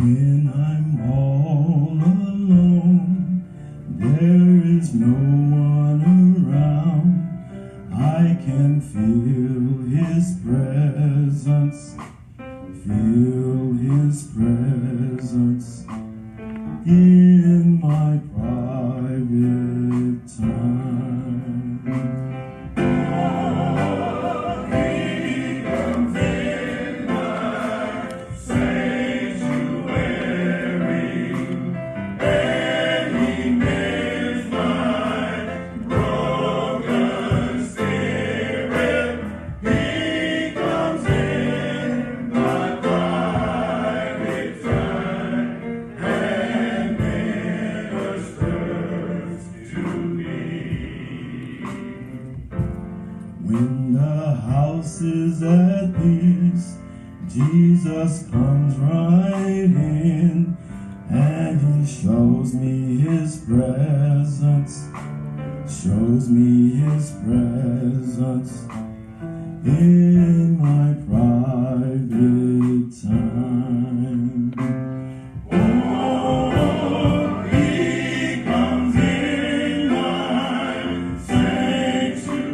When I'm all alone, there is no one around. I can feel His presence, feel His presence in my private time. Oh, He comes in my sanctuary, and He mends my broken spirit. He comes in my private time and ministers to me. When the house is at peace, Jesus comes right in, and He shows me His presence, shows me His presence in my private time. Oh, He comes in my sanctuary,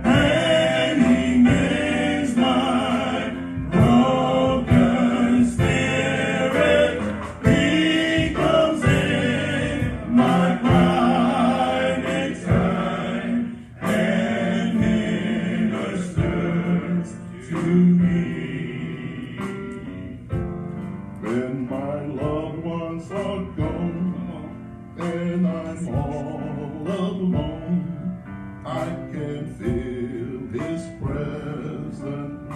and He mends my broken spirit. He comes in my private time and ministers to me. When my loved ones are gone and I'm all alone, I can feel His presence,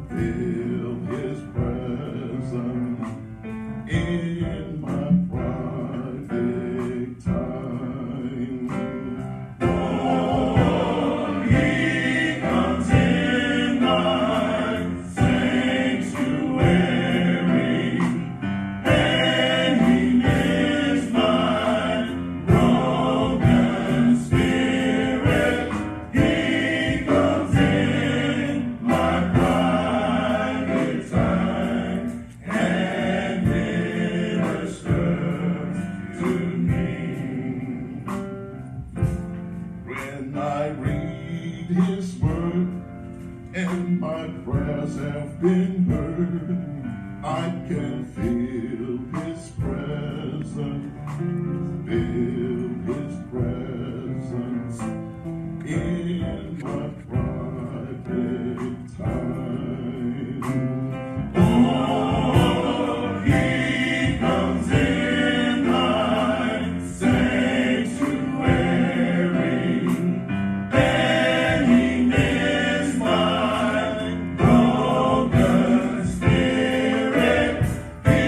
feel His presence in my private time. Oh, He comes in my sanctuary, and He mends my broken spirit. He comes in my private time and ministers to me. When I read His word and my prayers have been heard, I can feel His presence, feel His presence in my private time. Oh, He comes in my sanctuary, and He mends my broken spirit. He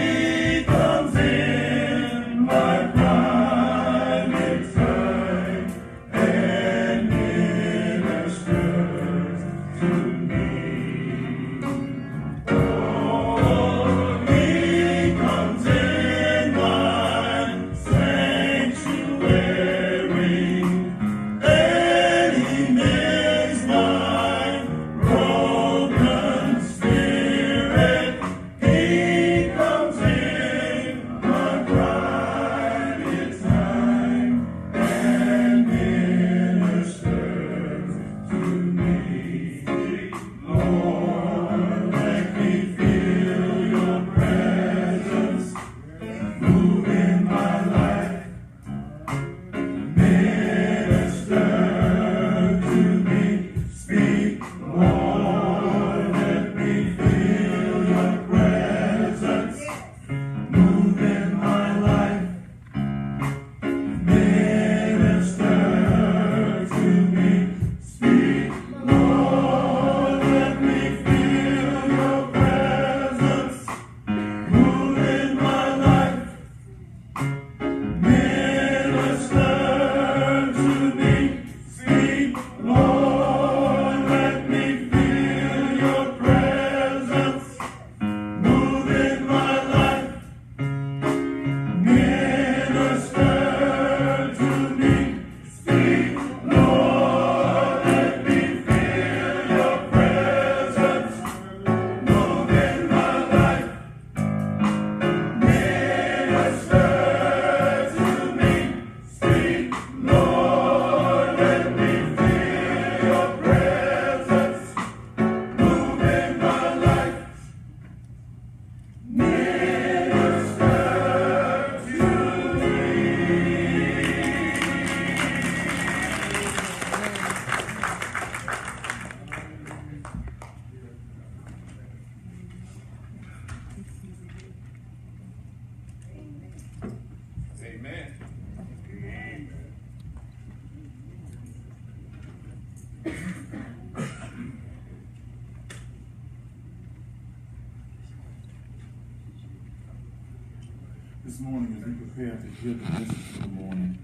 this morning as we prepare to hear the message of the morning,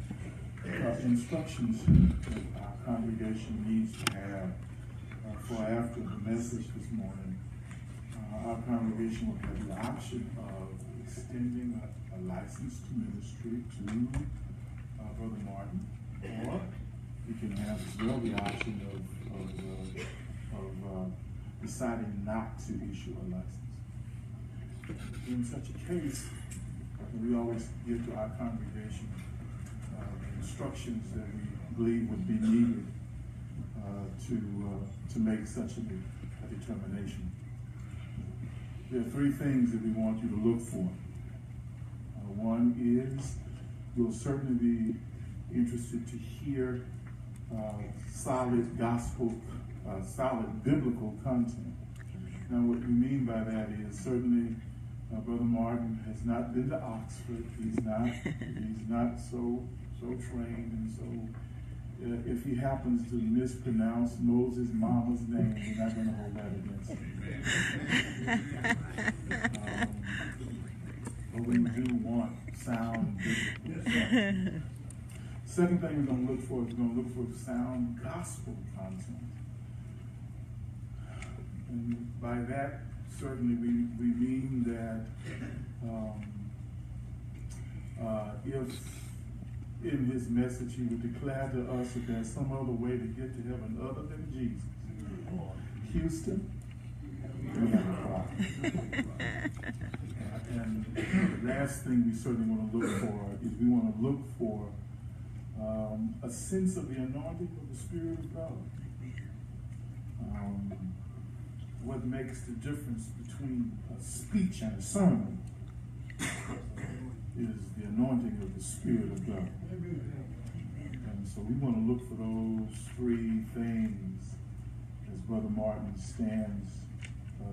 instructions that our congregation needs to have for after the message this morning. Our congregation will have the option of extending a license to ministry to Brother Martin, or we can have as well the option of deciding not to issue a license. In such a case, we always give to our congregation instructions that we believe would be needed to make such a determination. There are three things that we want you to look for. One is you'll certainly be interested to hear solid gospel, solid biblical content. Now, what we mean by that is certainly Brother Martin has not been to Oxford. He's not so trained, and so if he happens to mispronounce Moses' mama's name, we're not going to hold that against him. But we do want sound biblical. Second thing we're going to look for is we're going to look for sound gospel content. And by that, certainly we mean that if in his message he would declare to us that there's some other way to get to heaven other than Jesus, Houston, we have a problem. And the last thing we certainly want to look for is we want to look for a sense of the anointing of the Spirit of God. What makes the difference between a speech and a sermon is the anointing of the Spirit of God. And so we want to look for those three things as Brother Martin stands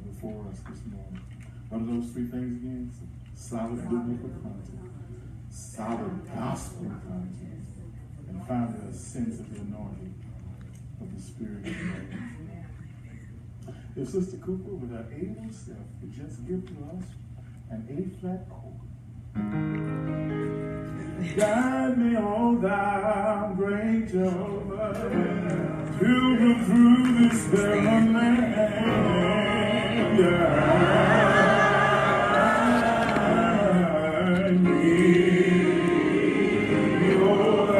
before us this morning. What are those three things again? Solid biblical content, solid gospel content, and finally a sense of the anointing of the Spirit of God. If Sister Cooper, with her able self, would just give to us an A-flat chord. Guide me, O thou great Jehovah, to go through this barren land. Guide me, O thou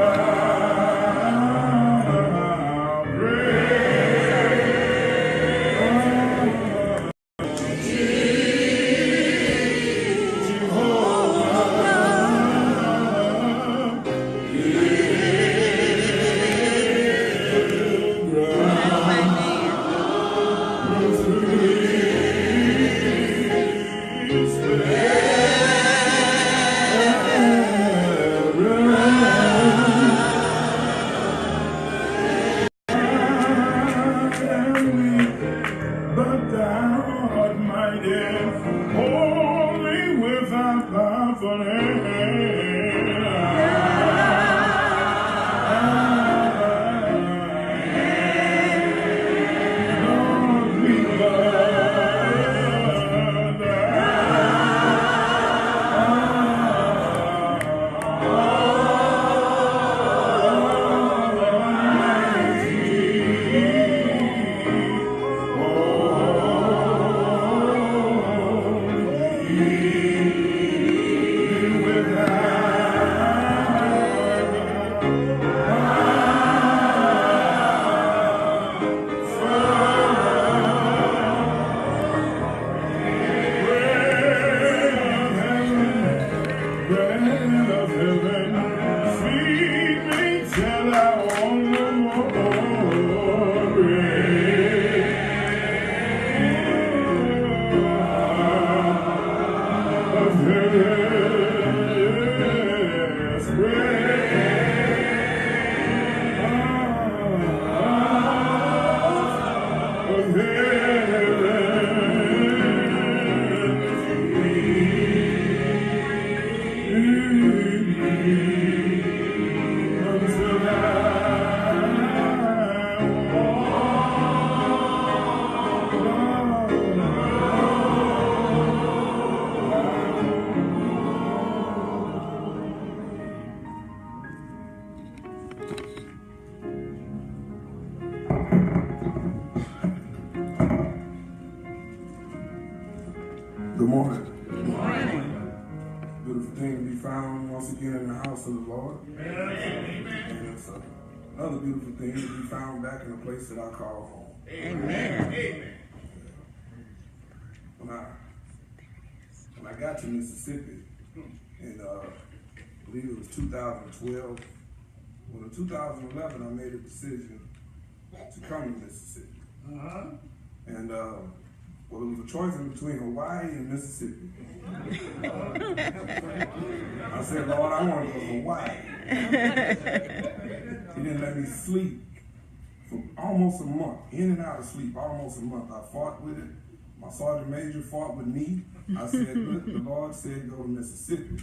Good morning. Good morning. Beautiful thing to be found once again in the house of the Lord. Amen. And it's another beautiful thing to be found back in a place that I call home. Amen. Amen. When I got to Mississippi in, I believe it was 2012, well, in 2011, I made a decision to come to Mississippi. And, well, it was a choice in between Hawaii and Mississippi. I said, Lord, I want to go to Hawaii. He didn't let me sleep for almost a month, in and out of sleep, almost a month. I fought with it. My sergeant major fought with me. I said, look, the Lord said go to Mississippi.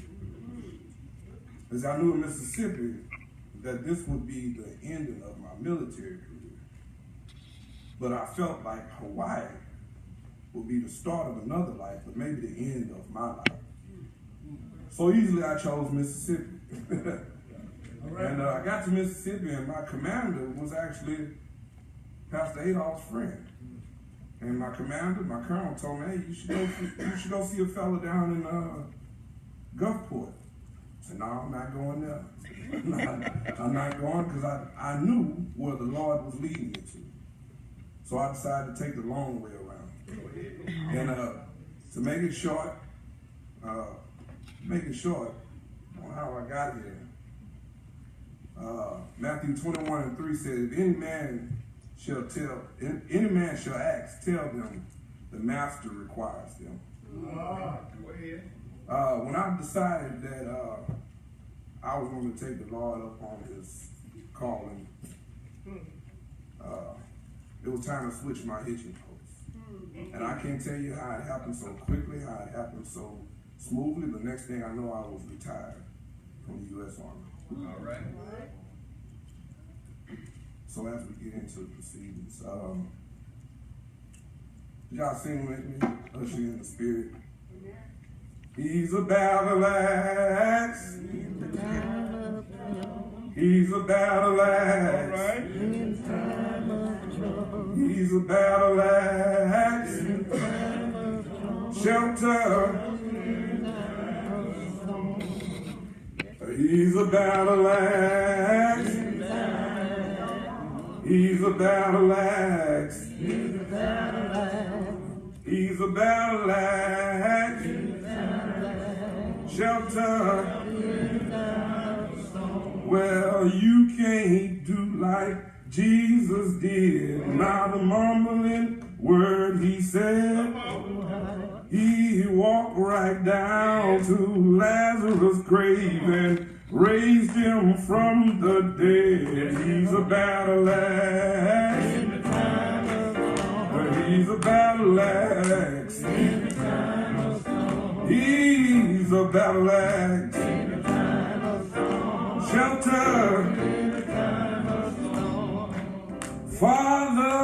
Because I knew in Mississippi that this would be the ending of my military career. But I felt like Hawaii would be the start of another life, but maybe the end of my life. So easily I chose Mississippi. And I got to Mississippi, and my commander was actually Pastor ADOLPH's friend. And my colonel told me, hey, you should go see a fella down in Gulfport. I said, no, I'm not going there. I'm not going because I knew where the Lord was leading me to. So I decided to take the long way around. And to make it short on how I got here, Matthew 21:3 says, if any man shall ask, tell them the master requires them. When I decided that I was going to take the Lord up on his calling, it was time to switch my hitching post. And I can't tell you how it happened so quickly, how it happened so smoothly. The next thing I know, I was retired from the U.S. Army. All right. So as we get into the proceedings, y'all sing with me, usher in the spirit. He's a battle axe. He's a battle axe. He's a battle axe. Shelter. He's a battle axe. He's a battle axe. He's a battle axe. Shelter. Well, you can't do like Jesus did. Not a mumbling word he said. He walked right down to Lazarus' grave and raised him from the dead. He's a battle axe. He's a battle axe. He's a battle axe. Shelter. Father,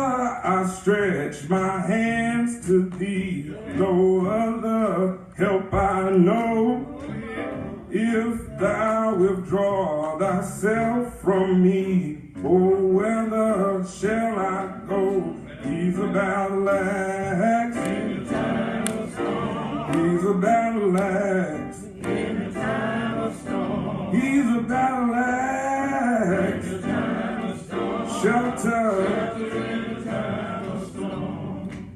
I stretch my hands to thee. No other help I know. If thou withdraw thyself from me, oh, whither shall I go? He's a battle axe. He's a battle axe. He's a battle axe. Shelter.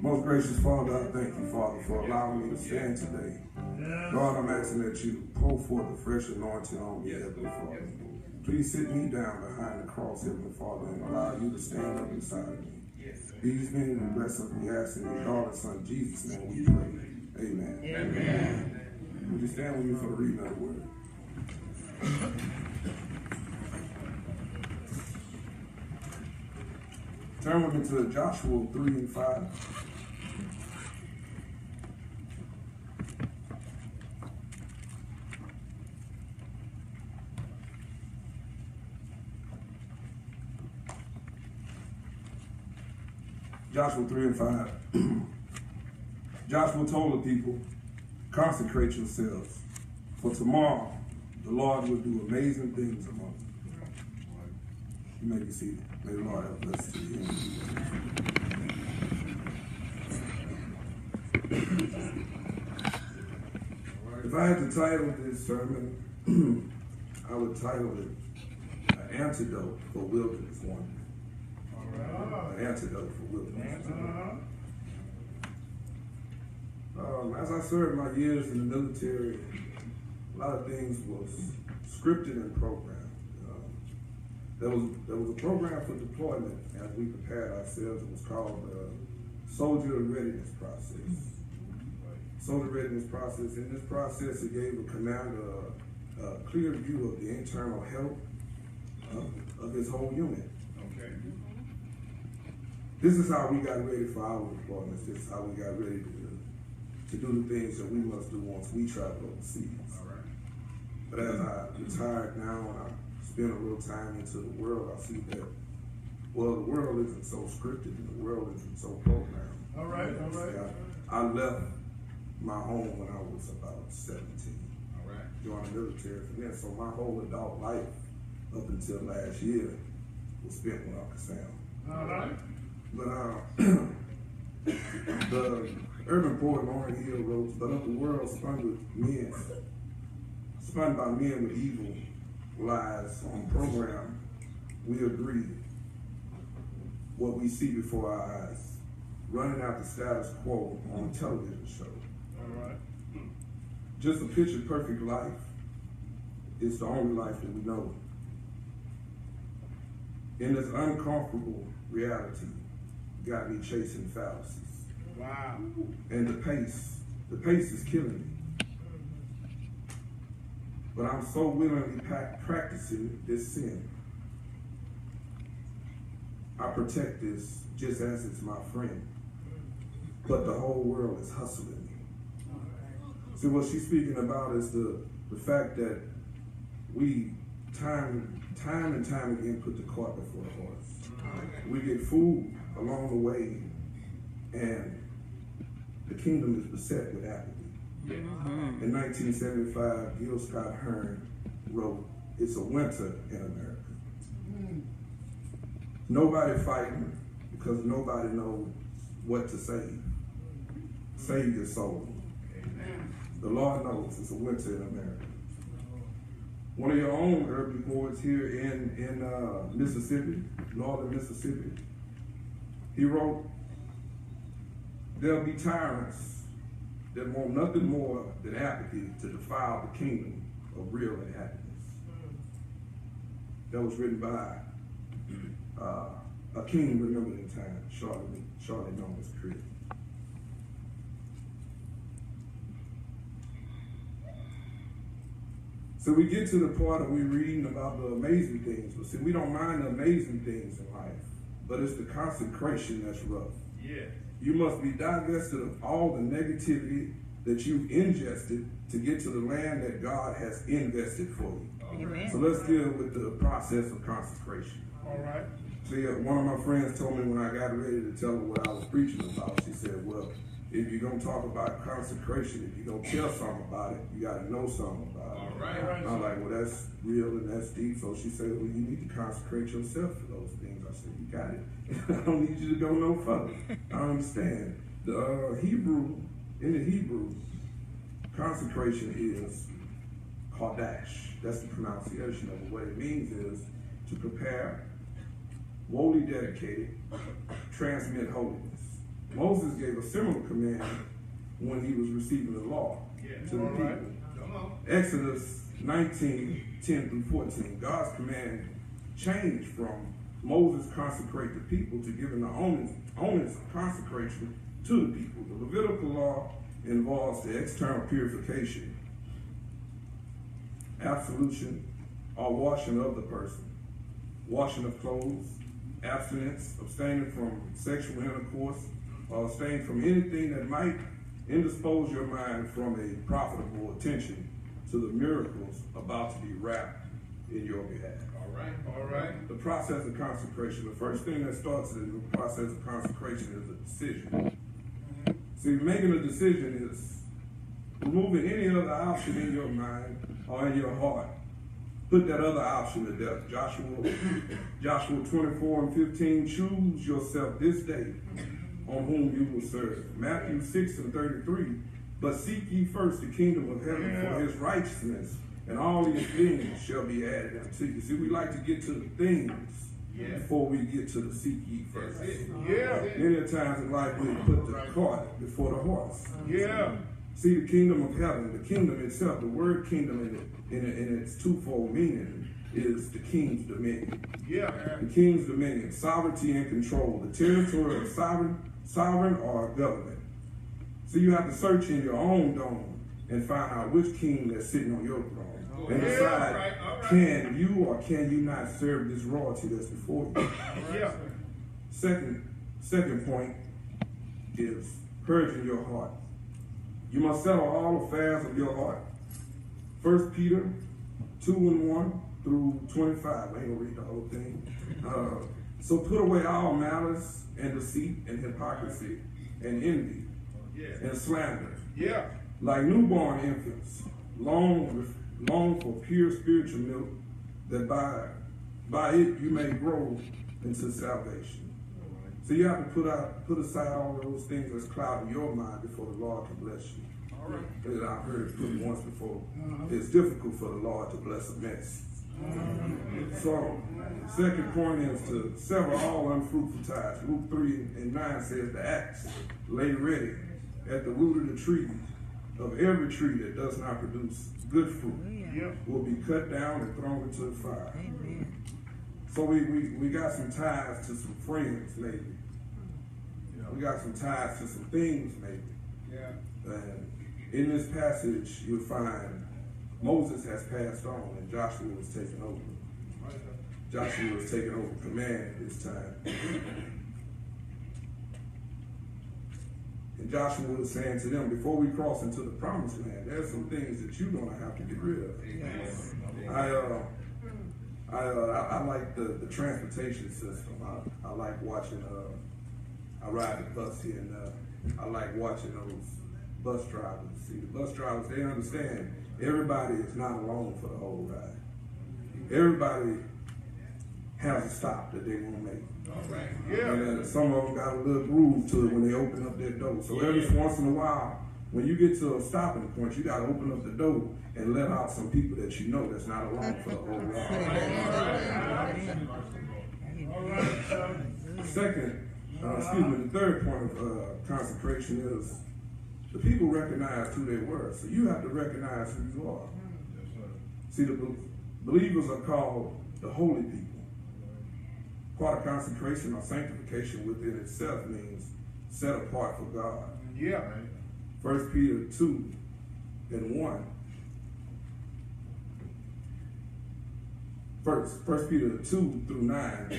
Most gracious Father, I thank you, Father, for allowing me to stand today. Lord, I'm asking that you pour forth a fresh anointing on me, Heavenly Father. Please sit me down behind the cross, Heavenly Father, and allow you to stand up inside of me. These men and blessings we ask in your darling Son, Jesus' name we pray. Amen. Amen. Would you stand with me for the reading of the word? Turn with me to Joshua 3 and 5. Joshua 3 and 5. Joshua told the people, consecrate yourselves, for tomorrow the Lord will do amazing things among you. You may be seated. May the Lord help us to the end. If I had to title this sermon, I would title it An Antidote for Wilderness Wandering. An Antidote for Wilderness Wandering. As I served my years in the military, a lot of things was scripted and programmed. There was a program for deployment as we prepared ourselves. It was called Soldier Readiness Process. Soldier Readiness Process. In this process, it gave a commander a clear view of the internal health of his whole unit. Okay. This is how we got ready for our deployments. This is how we got ready to do the things that we must do once we travel overseas. All right. But as I retired now and I spend a little time into the world, I see that, well, the world isn't so scripted and the world isn't so programmed. All right, all right. I left my home when I was about 17. All right. Joined the military from there. So my whole adult life up until last year was spent with Uncle Sam. All right. But the urban poet Lauren Hill wrote, "But of the world spun by men with evil lies on program, we agree what we see before our eyes, running out the status quo on a television show. All right. Just a picture perfect life is the only life that we know. In this uncomfortable reality, got me chasing fallacies. Wow. And the pace is killing me. But I'm so willingly practicing this sin. I protect this just as it's my friend. But the whole world is hustling me." See, what she's speaking about is the fact that we time and time again put the cart before the horse. We get food along the way, and the kingdom is beset with apathy. In 1975, Gil Scott Hearn wrote, "It's a winter in America. Nobody fighting because nobody knows what to save. Save your soul. The Lord knows it's a winter in America." One of your own urban poets here in Mississippi, northern Mississippi, he wrote, "There'll be tyrants that want nothing more than apathy to defile the kingdom of real happiness." That was written by a king remembered in time, shortly known as Chris. So we get to the part of we reading about the amazing things, but see, we don't mind the amazing things in life, but it's the consecration that's rough. Yeah. You must be divested of all the negativity that you've ingested to get to the land that God has invested for you. Amen. So let's deal with the process of consecration. All right. See, one of my friends told me when I got ready to tell her what I was preaching about, she said, "Well, if you're going to talk about consecration, if you're going to tell something about it, you got to know something about it." All right. And I'm like, "Well, that's real and that's deep." So she said, "Well, you need to consecrate yourself for those things." I said, "You got it. I don't need you to go no further." I understand. The in the Hebrew, consecration is Kodesh. That's the pronunciation of it. What it means is to prepare, wholly dedicated, transmit holiness. Moses gave a similar command when he was receiving the law to the people. Right. Come on. Exodus 19:10-14. God's command changed from Moses consecrate the people to giving the onus of consecration to the people. The Levitical law involves the external purification, absolution, or washing of the person, washing of clothes, abstinence, abstaining from sexual intercourse, or abstain from anything that might indispose your mind from a profitable attention to the miracles about to be wrapped in your behalf. All right. All right. The process of consecration. The first thing that starts in the process of consecration is a decision. See, making a decision is removing any other option in your mind or in your heart. Put that other option to death. Joshua 24:15, choose yourself this day on whom you will serve. Matthew 6:33, But seek ye first the kingdom of heaven for his righteousness, and all these things shall be added unto you. See, we like to get to the things before we get to the seek ye first. Many times in life we put the cart before the horse. See, the kingdom of heaven, the kingdom itself, the word kingdom in its twofold meaning is the king's dominion. The king's dominion, sovereignty and control, the territory of sovereign or government. So you have to search in your own dome and find out which king that's sitting on your throne and decide, can you or can you not serve this royalty that's before you? Second point is purging your heart. You must settle all affairs of your heart. 1 Peter 2:1 through 25. I ain't gonna read the whole thing. So put away all malice and deceit and hypocrisy and envy and slander. Like newborn infants, long for pure spiritual milk, that by it you may grow into salvation. So you have to put aside all those things that's clouding your mind before the Lord can bless you. I've heard it put once before. It's difficult for the Lord to bless a mess. So, second point is to sever all unfruitful ties. Luke 3:9 says the axe lay ready at the root of the tree, of every tree that does not produce good fruit will be cut down and thrown into the fire. So we got some ties to some friends maybe. We got some ties to some things maybe. And in this passage you'll find Moses has passed on and Joshua was taken over. Joshua was taking over command at this time. And Joshua was saying to them, before we cross into the promised land, there's some things that you're going to have to get rid of. I like the transportation system. I like watching, I ride the bus here, and I like watching those bus drivers. See, the bus drivers, they understand everybody is not alone for the whole ride. Everybody has a stop that they want to make. And some of them got a little groove to it when they open up their door. So every once in a while, when you get to a stopping point, you got to open up the door and let out some people that you know that's not alone for the whole ride. The third point of consecration is the people recognize who they were. So you have to recognize who you are. See, the believers are called the holy people. Part of consecration or sanctification within itself means set apart for God. 1 Peter 2:1. First Peter 2:9.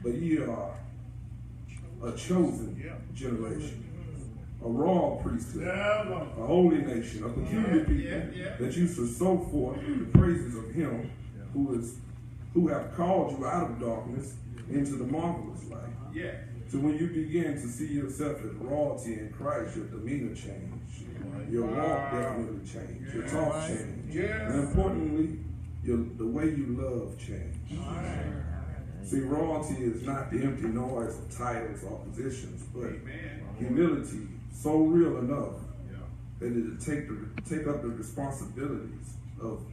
But ye are a chosen generation, a royal priesthood, a holy nation, a peculiar people, that you should show forth the praises of him who have called you out of darkness into the marvelous light. So when you begin to see yourself as royalty in Christ, your demeanor change, your walk definitely change, your talk change, and importantly, the way you love change. See, royalty is not the empty noise of titles or positions, but humility so real enough that it take up the responsibilities of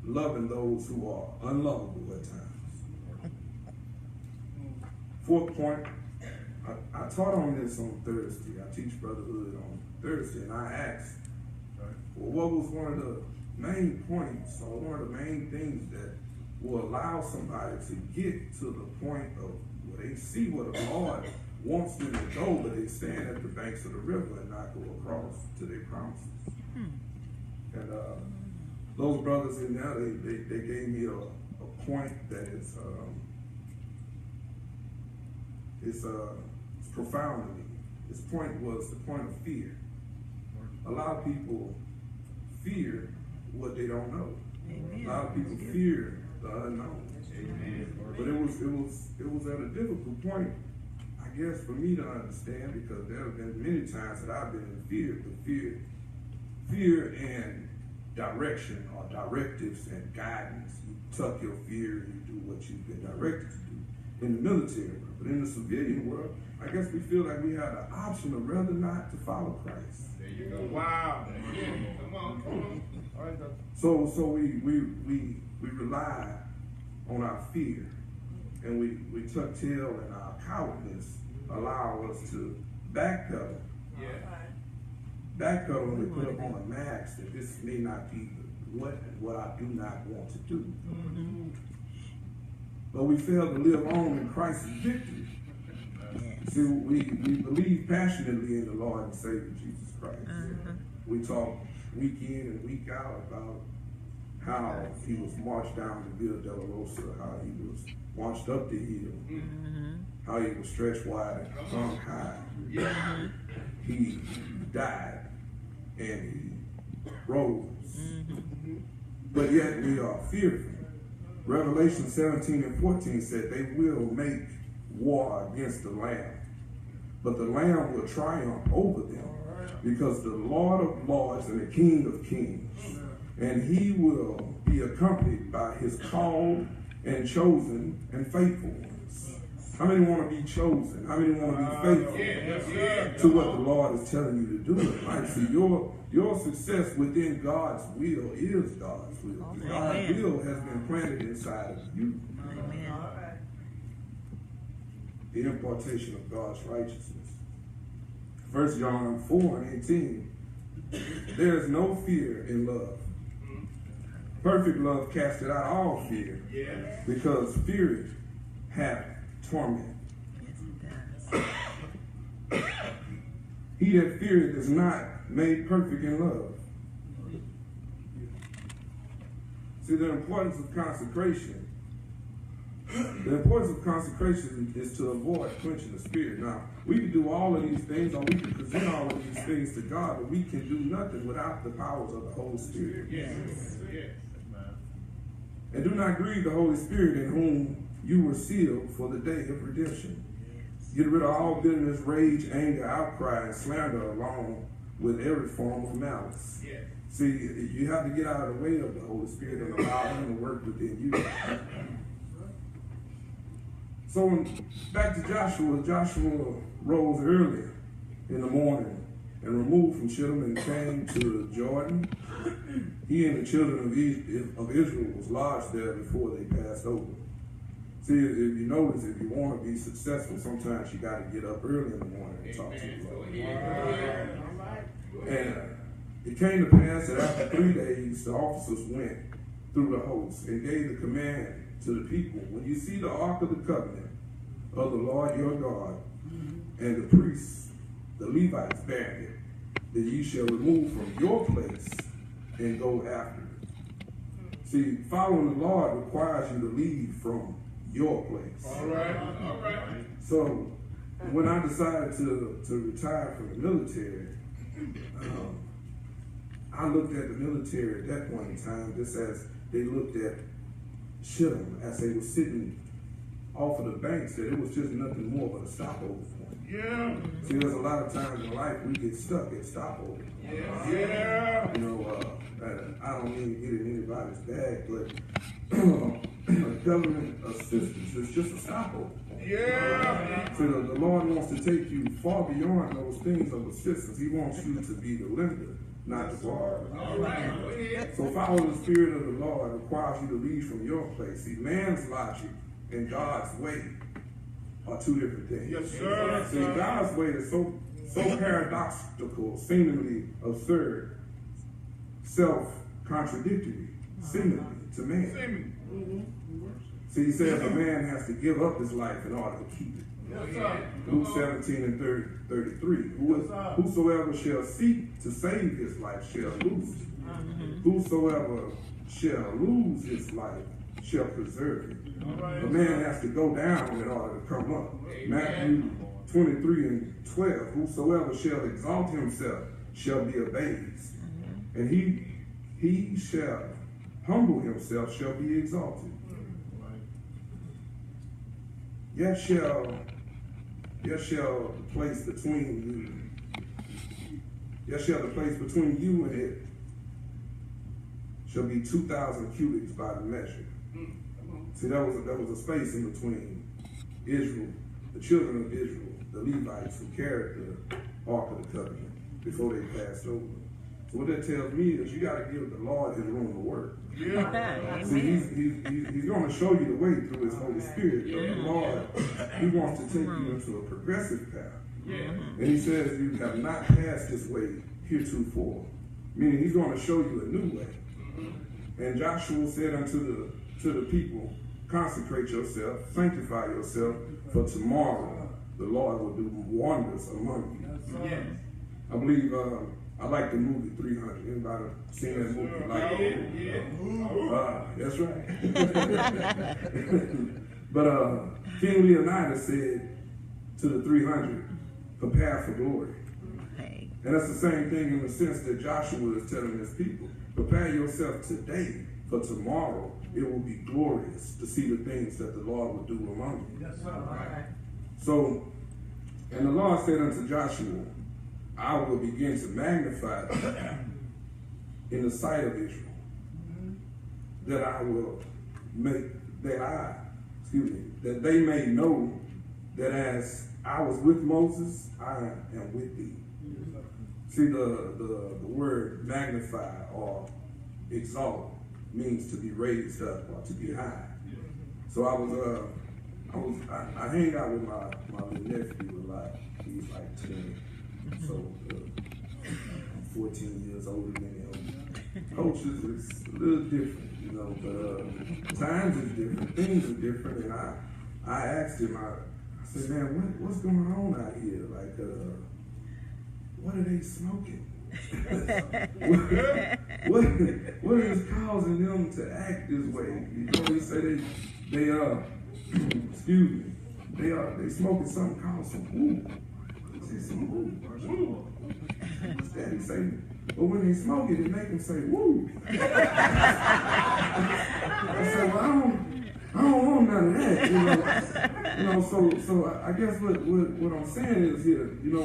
loving those who are unlovable at times. Fourth point, I taught on this on Thursday. I teach brotherhood on Thursday, and I asked, well, what was one of the main points or one of the main things that will allow somebody to get to the point of where they see where the Lord wants them to go, but they stand at the banks of the river and not go across to their promises. And those brothers in there, they gave me a point that is it's profound to me. This point was the point of fear. A lot of people fear what they don't know. A lot of people fear the unknown. But it was at a difficult point, I guess, for me to understand, because there have been many times that I've been in fear, but fear and direction or directives and guidance. You tuck your fear and you do what you've been directed to do. in the military. But in the civilian world, I guess we feel like we have the option of rather not to follow Christ. There you go. Wow. Come on, come on. All right, Doctor. So we rely on our fear, and we tuck tail, and our cowardness allow us to backpedal. Yeah. Backpedal when we put up on a mask that this may not be what I do not want to do. But we fail to live on in Christ's victory. See, we believe passionately in the Lord and Savior Jesus Christ. We talk week in and week out about how he was marched down the Via Dolorosa, how he was marched up the hill, how he was stretched wide and hung high. He died and he rose. But yet we are fearful. Revelation 17 and 14 said they will make war against the Lamb, but the Lamb will triumph over them, because the Lord of Lords and the King of Kings, and he will be accompanied by his called and chosen and faithful ones. How many want to be chosen? How many want to be faithful to what the Lord is telling you to do in life? See, your success within God's will is God's will. God's will has been planted inside of you. The impartation of God's righteousness. 1 John 4 and 18. There is no fear in love. Perfect love casteth out all fear, because fear hath torment. He that feareth is not made perfect in love. See, the importance of consecration. The importance of consecration is to avoid quenching the spirit. Now, we can do all of these things, or we can present all of these things to God, but we can do nothing without the powers of the Holy Spirit. And do not grieve the Holy Spirit, in whom you were sealed for the day of redemption. Get rid of all bitterness, rage, anger, outcry, and slander, along with every form of malice. See, you have to get out of the way of the Holy Spirit and allow him to work within you. So back to Joshua. Joshua rose early in the morning and removed from Shittim and came to Jordan. He and the children of Israel was lodged there before they passed over. See, if you notice, if you want to be successful, sometimes you got to get up early in the morning and talk to the Lord. And it came to pass that after 3 days, the officers went through the host and gave the command to the people: when you see the ark of the covenant of the Lord your God, and the priests, the Levites, bearing it, that ye shall remove from your place and go after it. See, following the Lord requires you to leave from your place. All right. So when I decided to retire from the military, I looked at the military at that point in time just as they looked at Shittim as they were sitting off of the banks, that it was just nothing more but a stopover point. See, there's a lot of times in life we get stuck at stopover. You know, I don't mean to get in anybody's bag, but government assistance is just a stopover. So the Lord wants to take you far beyond those things of assistance. He wants you to be the lender, not the borrower. So follow the Spirit of the Lord requires you to leave from your place. See, man's logic and God's way are two different things. See, God's way is so paradoxical, seemingly absurd, self-contradictory, seemingly to man. See, he says a man has to give up his life in order to keep it. Luke 17 and 33. Whosoever shall seek to save his life shall lose it. Whosoever shall lose his life shall preserve it. A man has to go down in order to come up. Matthew 23 and 12. Whosoever shall exalt himself shall be abased, and he shall humble himself shall be exalted. Yet shall the place between you and it shall be 2,000 cubits by the measure. See, that was a space in between Israel, the children of Israel, the Levites who carried the Ark of the Covenant before they passed over. So what that tells me is you got to give the Lord his room to work. Yeah. See, he's going to show you the way through his Holy Spirit. The Lord, he wants to take you into a progressive path. Yeah. And he says you have not passed this way heretofore. Meaning he's going to show you a new way. And Joshua said unto the people, consecrate yourself, sanctify yourself, for tomorrow the Lord will do wonders among you. Yes. I believe, I like the movie 300. Anybody seen that movie? That's right. But King Leonidas said to the 300, prepare for glory. And that's the same thing in the sense that Joshua is telling his people. Prepare yourself today, for tomorrow it will be glorious to see the things that the Lord will do among you. Yes, sir. So, and the Lord said unto Joshua, I will begin to magnify in the sight of Israel, that I will make, that they may know that as I was with Moses, I am with thee. See, the word magnify or exalt means to be raised up or to be high. So I hang out with my little nephew a lot. He's like 10. So I'm 14 years older than him. Coaches is a little different, you know, but times is different, things are different. And I asked him, I said, man, what's going on out here? Like, what are they smoking? what is causing them to act this way? You know, they say they excuse me, they smoking something called some woo. He said some woo. What's that? He say, but when they smoke it, it make them say woo. I said, well, I don't want none of that. You know, so I guess what I'm saying is here, you know,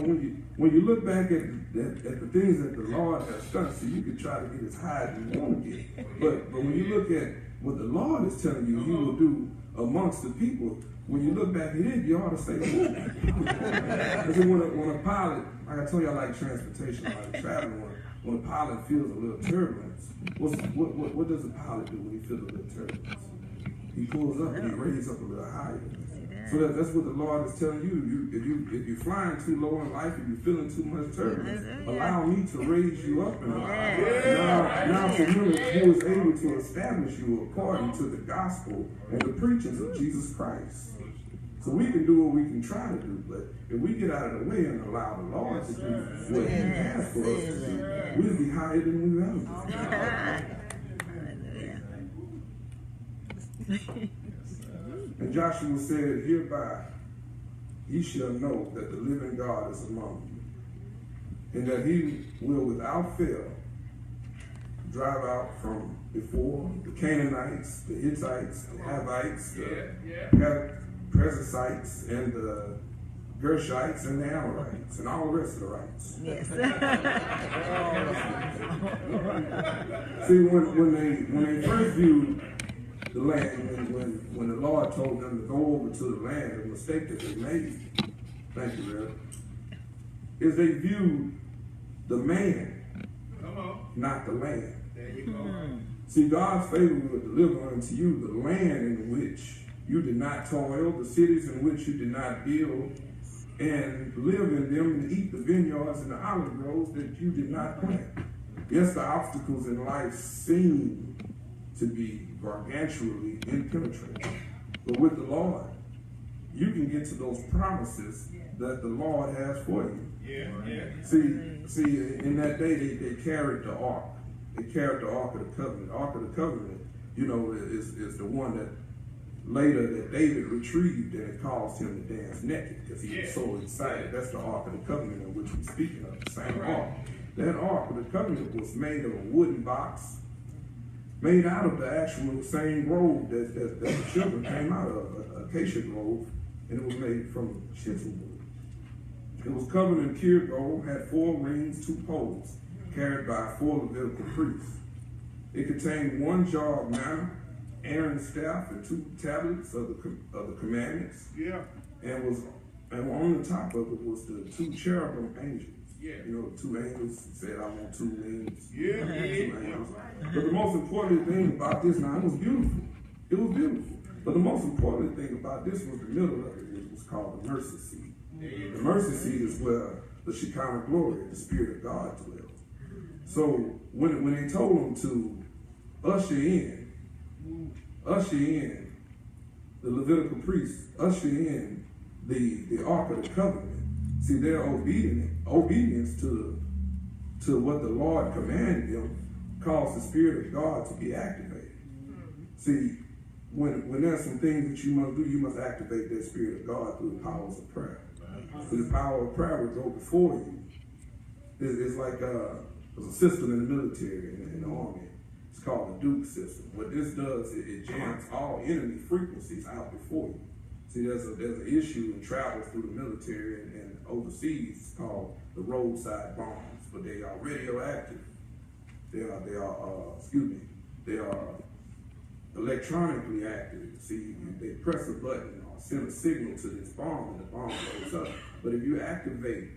when you look back at the things that the Lord has done, so you can try to get as high as you want to get. But when you look at what the Lord is telling you, He will do amongst the people. When you look back at it, you ought to say, because when a pilot, like I told you, I like transportation, like traveling. When a pilot feels a little turbulence, what does a pilot do when he feels a little turbulence? He pulls up and he raises up a little higher. So that's what the Lord is telling you. If you're flying too low in life, if you're feeling too much turbulence, allow me to raise you up in life. Now for Him who is able to establish you according to the gospel and the preachings of Jesus Christ. So we can do what we can try to do, but if we get out of the way and allow the Lord to do what He has for us to do, we'll be higher than we've ever been. And Joshua said, hereby ye shall know that the living God is among you, and that He will without fail drive out from before the Canaanites, the Hittites, the Hivites, the Perizzites, and the Gershites, and the Amorites, and all the rest of the rights. Yes. See, when they first viewed the land, when the Lord told them to go over to the land, the mistake that they made, thank you, Rev, is they viewed the man, not the land. There you go. See, God's favor will deliver unto you the land in which you did not toil, the cities in which you did not build, and live in them and eat the vineyards and the olive groves that you did not plant. Yes, the obstacles in life seem to be gargantuanly impenetrable, but with the Lord, you can get to those promises that the Lord has for you. See, in that day, they carried the ark. They carried the Ark of the Covenant. The Ark of the Covenant, you know, is the one that later that David retrieved, and it caused him to dance naked because he was so excited. That's the Ark of the Covenant in which we're speaking of, the same ark. That Ark of the Covenant was made of a wooden box, made out of the actual same grove that the children came out of, acacia grove, and it was made from chisel wood. It was covered in pure gold, had 4 rings, 2 poles, carried by 4 Levitical priests. It contained 1 jar of manna Aaron's staff and 2 tablets of the commandments. Yeah. And on the top of it was the 2 cherubim angels. Yeah. You know, the 2 angels said, I want 2 wings. Yeah. 2 angels. But the most important thing about this, now it was beautiful. It was beautiful. But the most important thing about this was the middle of it. It was called the mercy seat. The mercy seat is where the Shekinah glory, the Spirit of God dwells. So when they told them to usher in the Levitical priests, usher in the Ark of the Covenant, see, their obedience to what the Lord commanded them caused the Spirit of God to be activated. See, when there's some things that you must do, you must activate that Spirit of God through the powers of prayer. So the power of prayer will go before you. It's like there's a system in the military and in the army. It's called the Duke system. What this does, it jams all enemy frequencies out before you. See, there's an issue in travel through the military and overseas called the roadside bombs, but they are radioactive. They are electronically active. See, they press a button or send a signal to this bomb and the bomb goes up. But if you activate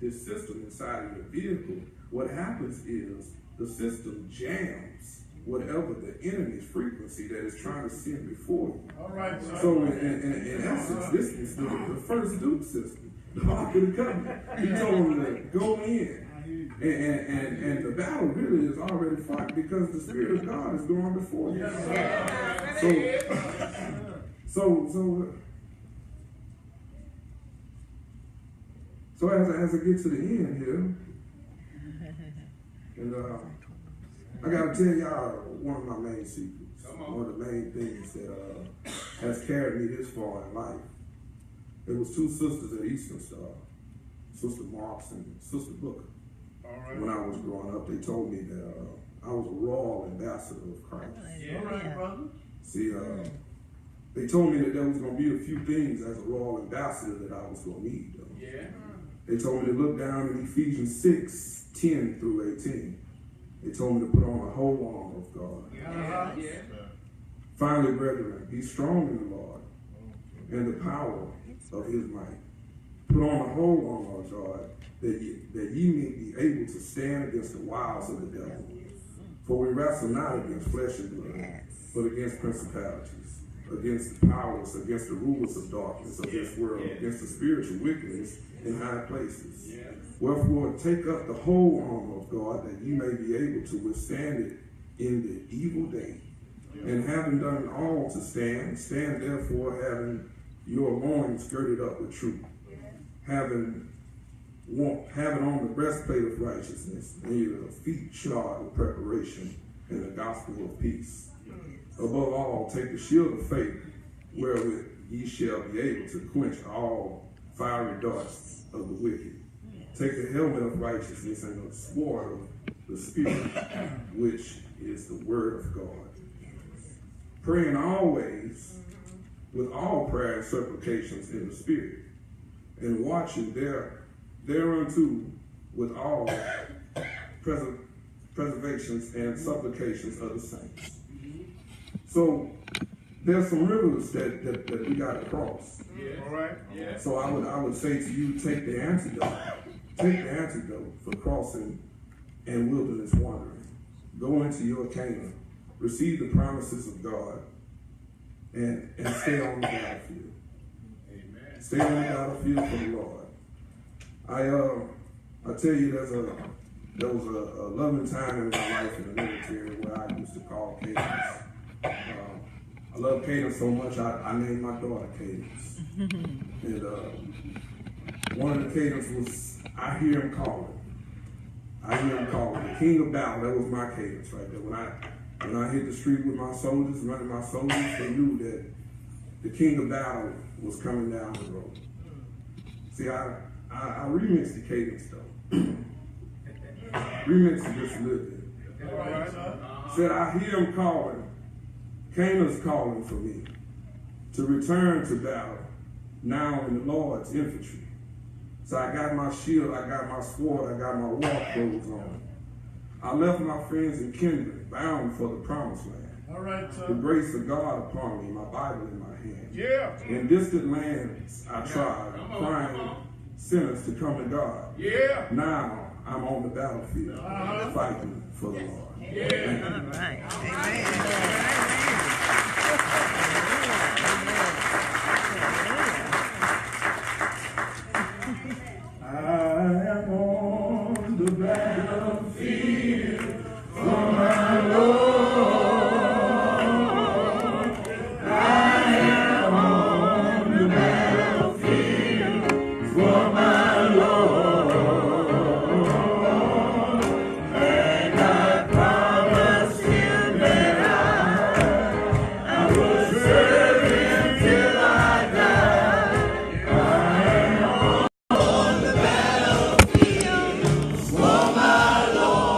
this system inside of your vehicle, what happens is the system jams whatever the enemy's frequency that is trying to send before you. All right. So in essence, this is the first Duke system, the Ark of the Covenant. He told them to go in. And the battle really is already fought because the Spirit of God is going before you. So as I get to the end here, and I gotta tell y'all one of my main secrets, one of the main things that has carried me this far in life. There was 2 sisters at Eastern Star, Sister Marks and Sister Booker. Right. When I was growing up, they told me that I was a royal ambassador of Christ. Yeah. All right, brother. See, they told me that there was going to be a few things as a royal ambassador that I was going to need. Yeah. They told me to look down in Ephesians 6:10 through 18. They told me to put on the whole armor of God. Yeah. Finally, brethren, be strong in the Lord and the power of his might. Put on the whole armor of God, that ye may be able to stand against the wiles of the devil. For we wrestle not against flesh and blood, but against principalities, against the powers, against the rulers of darkness of this world, against the spiritual wickedness in high places. Wherefore take up the whole armor of God, that ye may be able to withstand it in the evil day. And having done all to stand, stand therefore having your loins girded up with truth, having on the breastplate of righteousness, and your feet shod with preparation in the gospel of peace. Above all, take the shield of faith, wherewith ye shall be able to quench all fiery darts of the wicked. Take the helmet of righteousness and the sword of the Spirit, which is the word of God. Praying always with all prayer and supplications in the Spirit, and watching thereunto with all preservations and supplications of the saints. So there's some rivers that we got to cross. Yeah. All right. Yeah. So I would say to you, take the antidote. Take the antidote for crossing and wilderness wandering. Go into your Canaan. Receive the promises of God and stay on the battlefield. Amen. Stay on the battlefield for the Lord. I tell you, there was a loving time in my life in the military where I used to call Cadence. I love Cadence so much, I named my daughter Cadence. And one of the Cadence was, I hear him calling. I hear him calling. The King of Battle, that was my Cadence right there. When I hit the street with my soldiers, running my soldiers, they knew that the King of Battle was coming down the road. See, I remixed the Cadence though. Remixed it just a little bit. Said, I hear him calling. Canaan's calling for me to return to battle, now in the Lord's infantry. So I got my shield, I got my sword, I got my war clothes on. I left my friends in kindred, bound for the promised land. All right, The grace of God upon me, my Bible in my hand. Yeah. In distant lands I tried, crying sinners to come to God. Yeah. Now I'm on the battlefield, fighting for the Lord. Yeah. All right. I am on the battlefield for my Lord. I am on the battlefield for my Lord. And I promised him that I would serve him till I die. I am on the battlefield for my Lord.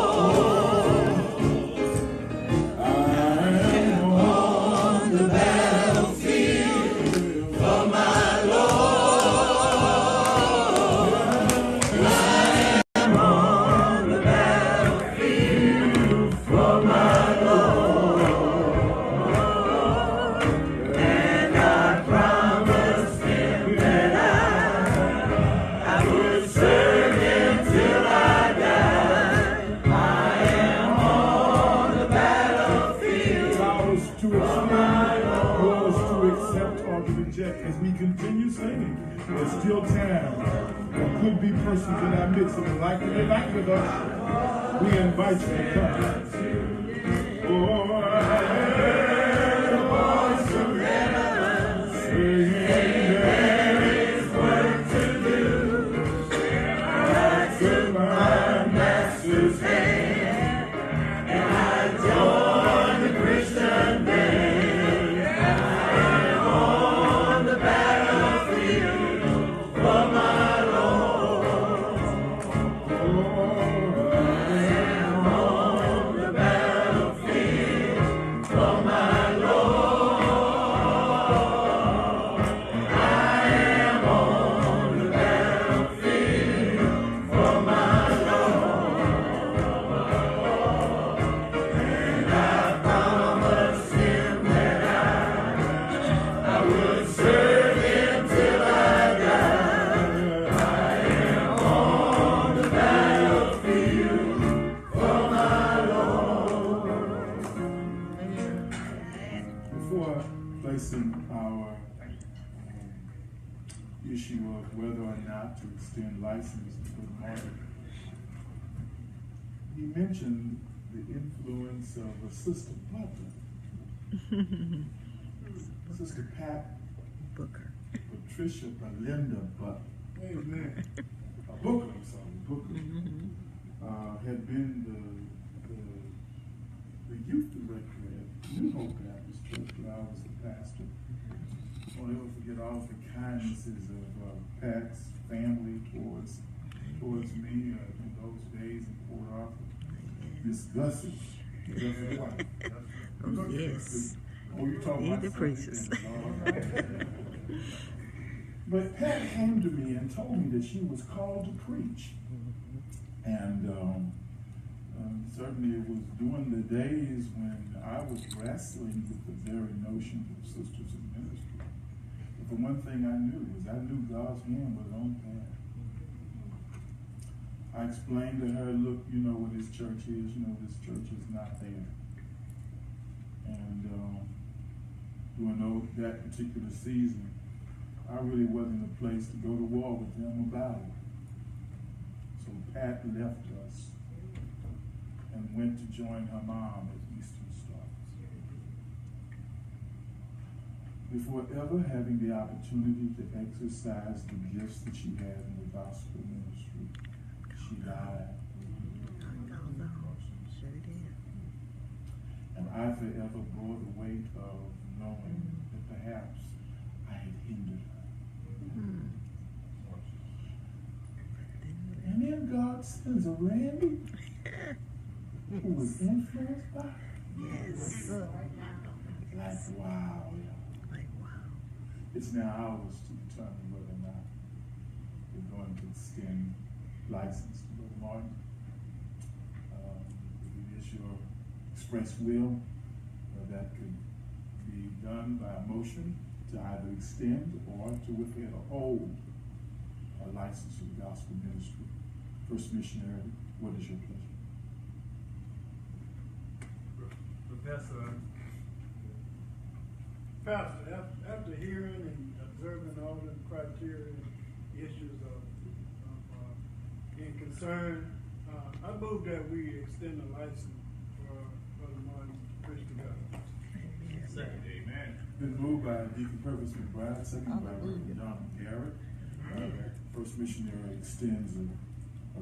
I am on the battlefield for my Lord. I am on the battlefield for my Lord. And I promised him that I would serve him till I die. I am on the battlefield. Ours to accept or to reject. As we continue singing, there's still time. There could be persons in our midst that would like to unite with us. We invite you to come. Oh, I heard a voice from heaven saying there is work to do. I took my master's hand and I joined the Christian band. I am on the battlefield for my Lord. Oh, I am on the battlefield for my Lord. I am on the battlefield for my Lord. And I promised him that I would serve him till I die. I am on the battlefield for my Lord. Before placing our issue of whether or not to extend license to Martin, he mentioned the influence of a Sister Butler, Sister Pat Booker. Patricia Belinda Butler. Amen. Booker, I'm sorry, Booker, had been the youth director at New Hope Baptist Church where I was the pastor. I'll never forget all of the kindnesses of Pat's family towards me in those days in Port Arthur. Miss Gussie. Gussie White. Oh, yes. Oh, you talking Need about the preachers. But Pat came to me and told me that she was called to preach. And certainly it was during the days when I was wrestling with the very notion of sisters in ministry. But the one thing I knew was God's hand was on Pat. I explained to her, look, you know what this church is, this church is not there. And during that particular season, I really wasn't a place to go to war with them about it. So Pat left us and went to join her mom at Eastern Stars. Before ever having the opportunity to exercise the gifts that she had in the gospel ministry, she died. Sure did. And I forever bore the weight of knowing that perhaps I had hindered her. And then God sends a Randy who was influenced by her. Yes. Like, wow. Like, wow. It's now ours to determine whether or not we're going to extend license to Brother Martin. If we issue an express will, that could be done by a motion to either extend or to withhold or hold a license of the gospel ministry. First Missionary, what is your pleasure? Pastor, after hearing and observing all the criteria and issues of being concerned, I move that we extend the license for Brother Martin Christian God. Second, amen. Been moved by Deacon Purvis McBride, second by Reverend John Garrett. First Missionary extends a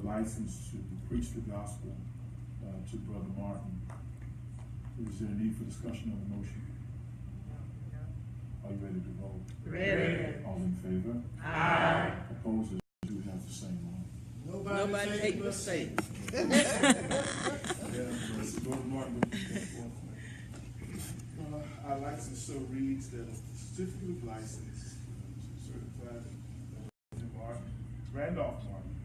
license to preach the gospel to Brother Martin. Is there a need for discussion on the motion? Are you ready to vote? Ready. All in favor? Aye. Opposed? Do have the same one. Nobody take the same. Brother Martin. Our license so reads that a certificate of license certified Martin, Randolph Martin,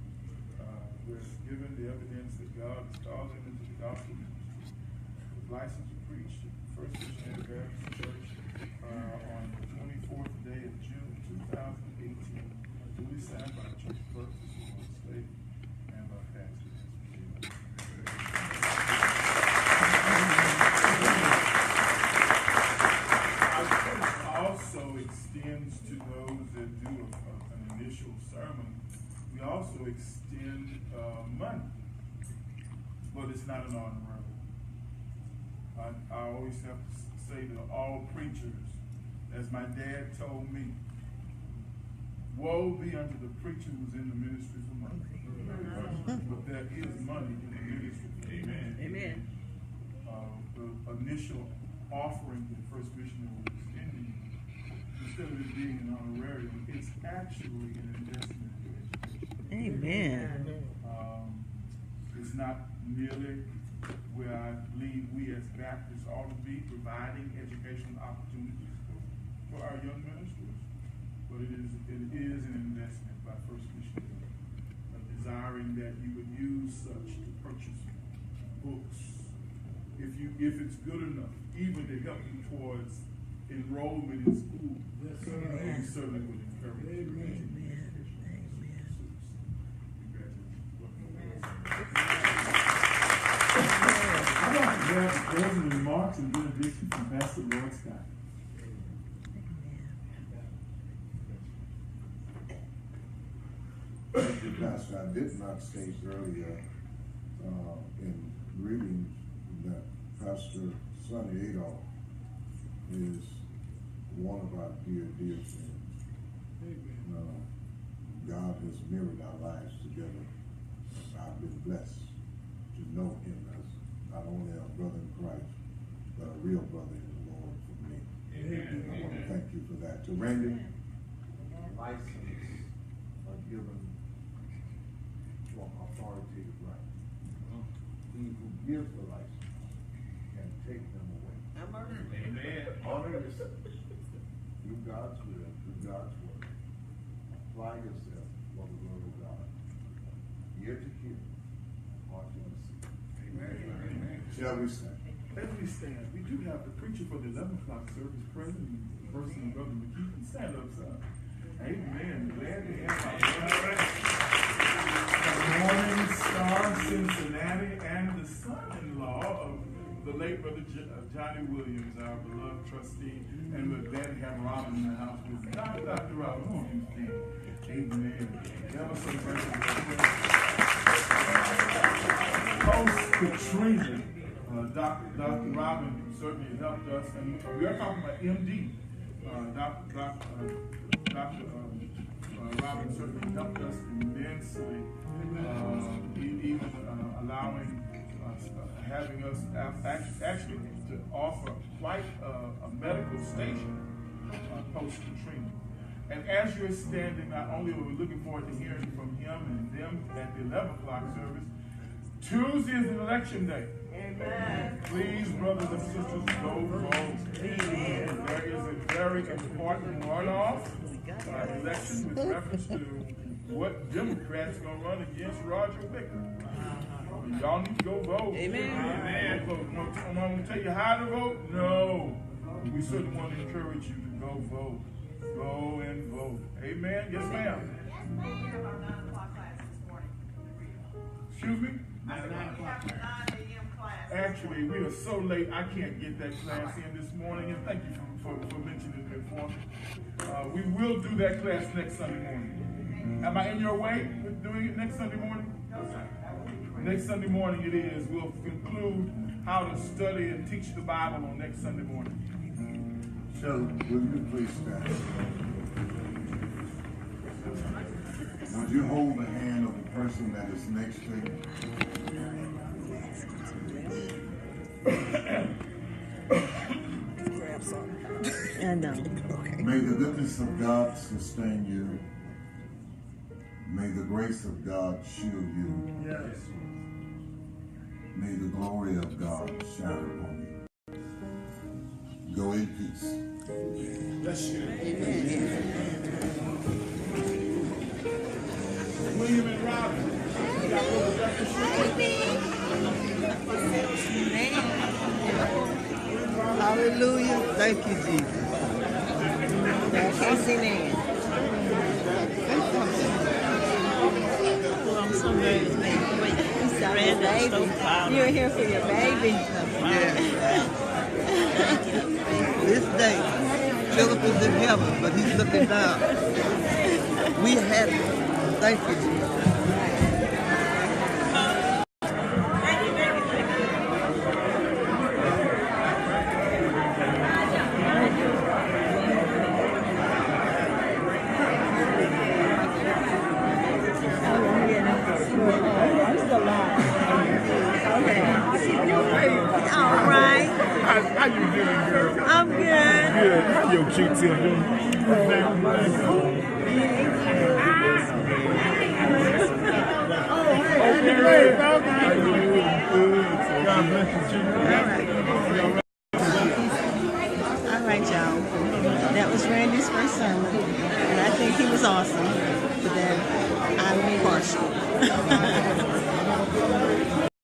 was given the evidence that God has called him into the gospel ministry. His license to preach at First Missionary Baptist Church on the 24th day of June 2018, duly signed by the church clerk of the state and by pastors. Also extends to those that do an initial sermon. We also extend money, but it's not an honorary. I always have to say to all preachers, as my dad told me, woe be unto the preacher who's in the ministry for money. But there is money in the ministry. Amen. Amen. The initial offering that First Missionary was extending, instead of it being an honorarium, it's actually an investment in education. Amen. It's not merely where I believe we as Baptists ought to be providing educational opportunities for our young ministers, but it is an investment by First Missionary, desiring that you would use such to purchase books, if it's good enough, even to help you towards enrollment in school. Yes, sir. We certainly would encourage you. Amen. I'd like to grab the closing remarks and benediction from Pastor Lord Scott. Thank you, Pastor. I did not state earlier in reading that Pastor Sonny Adolph is one of our dear friends. God has mirrored our lives together. I've been blessed to know him as not only a brother in Christ, but a real brother in the Lord for me. Amen. I want to thank you for that. To Randy, licenses are given for authoritative right. He who gives the license can take them away. Amen. Honor yourself. Do God's will, do God's word. Apply yourself for the word of God. Ear to hear, heart to receive. Amen. Shall we stand? As we stand, we do have the preacher for the 11 o'clock service present, the person of Brother McKee. Stand up, son. Amen. Glad to have our Morning Star Cincinnati and the son-in-law of the late Brother Johnny Williams, our beloved trustee, and we're glad to have Robin in the house with us. Dr. Robin, who you stand? Amen. That was some Post-Katrina, Dr. Robin certainly helped us, and we are talking about MD. Dr. Robin certainly helped us immensely, even allowing us, having us actually to offer quite a medical station post-Katrina. And as you're standing, not only are we looking forward to hearing from him and them at the 11 o'clock service, Tuesday is an election day. Amen. Please, brothers and sisters, go vote. Amen. There is a very important runoff election with reference to what Democrats are going to run against Roger Wicker. Y'all need to go vote. Amen. Amen. I'm going to tell you how to vote? No. We certainly want to encourage you to go vote. Go and vote. Amen. Yes, ma'am. We have our 9 o'clock class this morning. Excuse me? I said, we have a 9 a.m. class. Actually, we are so late, I can't get that class in this morning, and thank you for mentioning it for me. We will do that class next Sunday morning. Am I in your way with doing it next Sunday morning? No, sir. Next Sunday morning it is. We'll conclude how to study and teach the Bible on next Sunday morning. So, will you please stand? Would you hold the hand of the person that is next to you? I know. May the goodness of God sustain you. May the grace of God shield you. Yes. May the glory of God shine upon you. Go in peace. Bless you. William and Robin. Hallelujah. Thank you, Jesus. Amen. I'm so nervous, man. Wait, you saw your baby. You're here for your baby. Yeah. This day, Philip is in heaven, but he's looking down. We had it. Thank you, Jesus. How you doing, girl? I'm good. Good. How your cute self doing? God bless you. All right, y'all. That was Randy's first sermon, and I think he was awesome. But then I'm partial.